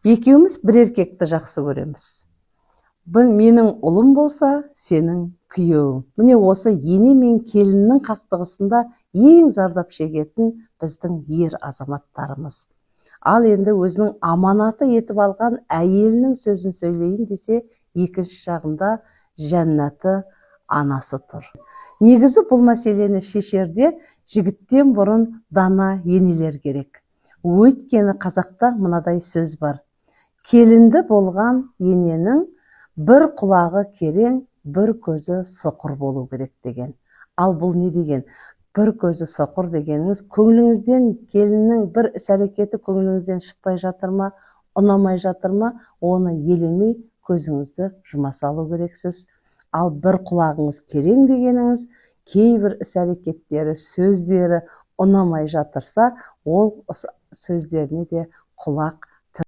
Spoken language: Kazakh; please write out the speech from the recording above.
Екеуміз бір еркекті жақсы көреміз. Менің ұлым болса, сенің күйеуің. Міне осы ене мен келіннің қақтығысында ең зардап шегетін біздің ер азаматтарымыз. Ал енді өзінің аманаты етіп алған әйелінің сөзін сөйлейін десе, екінші жағында жәннаты анасы тұр. Негізі бұл мәселені шешерде жігіттен бұрын дана енелер керек. Өйткені қазақта мынадай сөз бар: келінді болған ененің бір құлағы керең, бір көзі соқыр болу керек деген. Ал бұл не деген? Бір көзі соқыр дегеніңіз, көңіліңізден келіннің бір іс-әрекеті көңіліңізден шықпай жатыр ма, ұнамай жатыр ма, оны елемей көзіңізді жұма салу керексіз. Ал бір құлағыңыз керең дегеніңіз, кейбір іс-әрекеттері, сөздері ұнамай жатырса, ол сөздеріне де құлақ